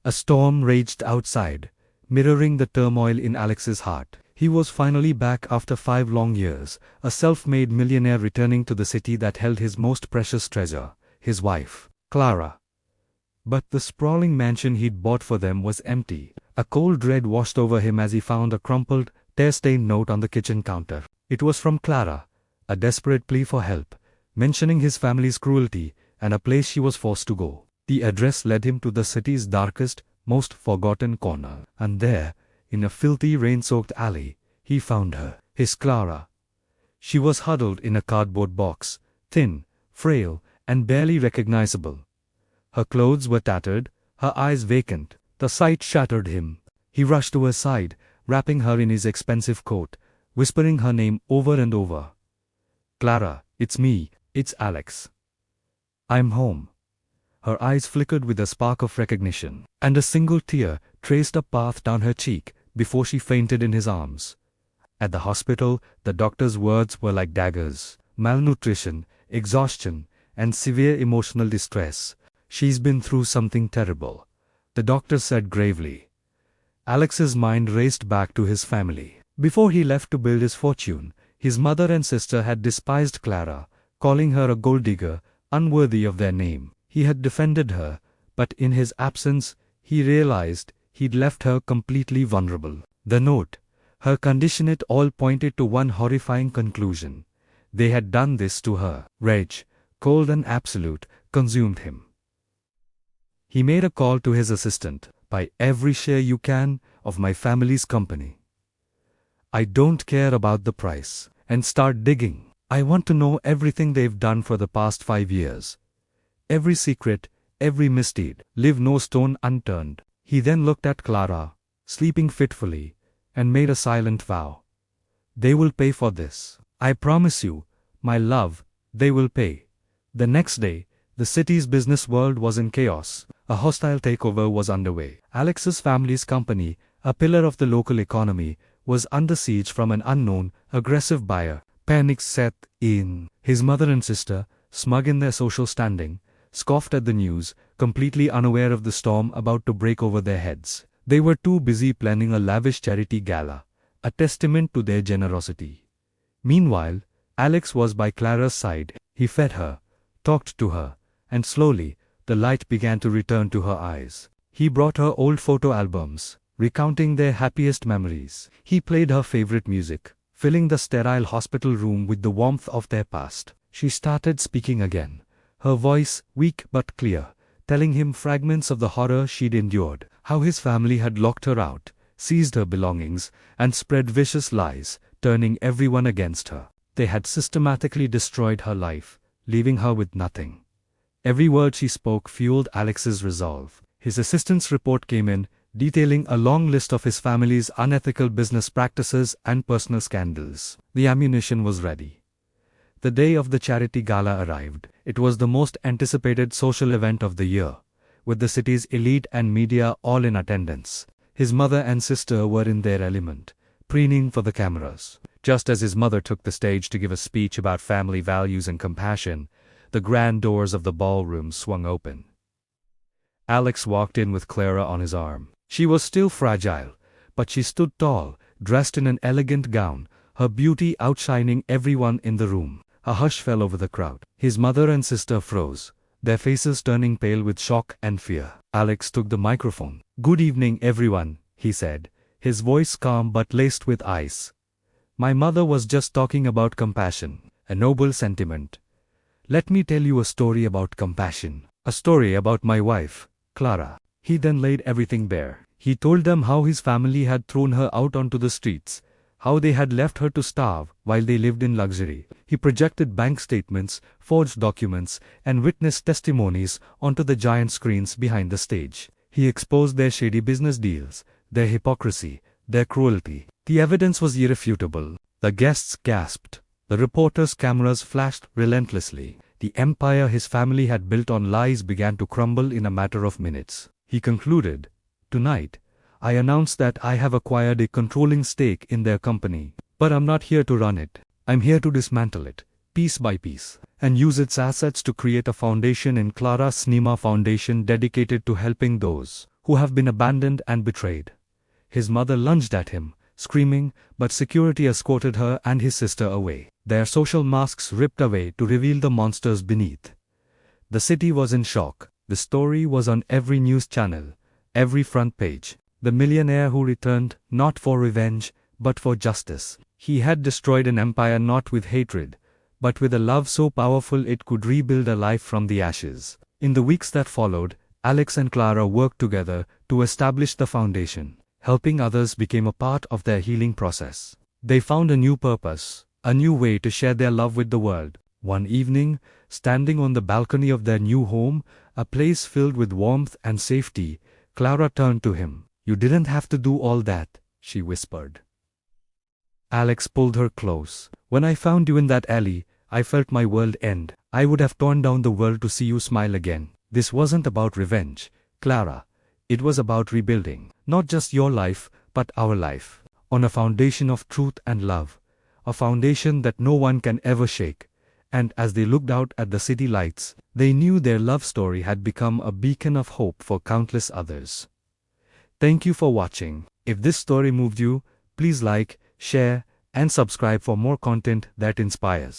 A storm raged outside, mirroring the turmoil in Alex's heart. He was finally back after 5 long years, a self-made millionaire returning to the city that held his most precious treasure, his wife, Clara. But the sprawling mansion he'd bought for them was empty. A cold dread washed over him as he found a crumpled, tear-stained note on the kitchen counter. It was from Clara, a desperate plea for help, mentioning his family's cruelty and a place she was forced to go. The address led him to the city's darkest, most forgotten corner, and there, in a filthy, rain-soaked alley, he found her, his Clara. She was huddled in a cardboard box, thin, frail, and barely recognizable. Her clothes were tattered, her eyes vacant. The sight shattered him. He rushed to her side, wrapping her in his expensive coat, whispering her name over and over. "Clara, it's me, it's Alex. I'm home." Her eyes flickered with a spark of recognition, and a single tear traced a path down her cheek before she fainted in his arms. At the hospital, the doctor's words were like daggers. Malnutrition, exhaustion, and severe emotional distress. "She's been through something terrible," the doctor said gravely. Alex's mind raced back to his family. Before he left to build his fortune, his mother and sister had despised Clara, calling her a gold digger, unworthy of their name. He had defended her, but in his absence, he realized he'd left her completely vulnerable. The note, her condition, it all pointed to one horrifying conclusion. They had done this to her. Rage, cold and absolute, consumed him. He made a call to his assistant. "Buy every share you can of my family's company. I don't care about the price. And start digging. I want to know everything they've done for the past 5 years. Every secret, every misdeed. Leave no stone unturned." He then looked at Clara, sleeping fitfully, and made a silent vow. "They will pay for this. I promise you, my love, they will pay." The next day, the city's business world was in chaos. A hostile takeover was underway. Alex's family's company, a pillar of the local economy, was under siege from an unknown, aggressive buyer. Panic set in. His mother and sister, smug in their social standing, scoffed at the news, completely unaware of the storm about to break over their heads. They were too busy planning a lavish charity gala, a testament to their generosity. Meanwhile, Alex was by Clara's side. He fed her, talked to her, and slowly, the light began to return to her eyes. He brought her old photo albums, recounting their happiest memories. He played her favorite music, filling the sterile hospital room with the warmth of their past. She started speaking again, her voice weak but clear, telling him fragments of the horror she'd endured, how his family had locked her out, seized her belongings, and spread vicious lies, turning everyone against her. They had systematically destroyed her life, leaving her with nothing. Every word she spoke fueled Alex's resolve. His assistant's report came in, detailing a long list of his family's unethical business practices and personal scandals. The ammunition was ready. The day of the charity gala arrived. It was the most anticipated social event of the year, with the city's elite and media all in attendance. His mother and sister were in their element, preening for the cameras. Just as his mother took the stage to give a speech about family values and compassion, the grand doors of the ballroom swung open. Alex walked in with Clara on his arm. She was still fragile, but she stood tall, dressed in an elegant gown, her beauty outshining everyone in the room. A hush fell over the crowd. His mother and sister froze, their faces turning pale with shock and fear. Alex took the microphone. "Good evening, everyone," he said, his voice calm but laced with ice. "My mother was just talking about compassion, a noble sentiment. Let me tell you a story about compassion, a story about my wife, Clara." He then laid everything bare. He told them how his family had thrown her out onto the streets, how they had left her to starve while they lived in luxury. He projected bank statements, forged documents, and witness testimonies onto the giant screens behind the stage. He exposed their shady business deals, their hypocrisy, their cruelty. The evidence was irrefutable. The guests gasped. The reporters' cameras flashed relentlessly. The empire his family had built on lies began to crumble in a matter of minutes. He concluded, "Tonight, I announce that I have acquired a controlling stake in their company. But I'm not here to run it. I'm here to dismantle it, piece by piece, and use its assets to create a foundation in Clara Snima Foundation dedicated to helping those who have been abandoned and betrayed. His mother lunged at him, screaming, but security escorted her and his sister away. Their social masks ripped away to reveal the monsters beneath. The city was in shock. The story was on every news channel, every front page. The millionaire who returned, not for revenge, but for justice. He had destroyed an empire not with hatred, but with a love so powerful it could rebuild a life from the ashes. In the weeks that followed, Alex and Clara worked together to establish the foundation. Helping others became a part of their healing process. They found a new purpose, a new way to share their love with the world. One evening, standing on the balcony of their new home, a place filled with warmth and safety, Clara turned to him. "You didn't have to do all that," she whispered. Alex pulled her close. "When I found you in that alley, I felt my world end. I would have torn down the world to see you smile again." This wasn't about revenge, Clara. It was about rebuilding. Not just your life, but our life. On a foundation of truth and love. A foundation that no one can ever shake. And as they looked out at the city lights, they knew their love story had become a beacon of hope for countless others. Thank you for watching. If this story moved you, please like, share, and subscribe for more content that inspires.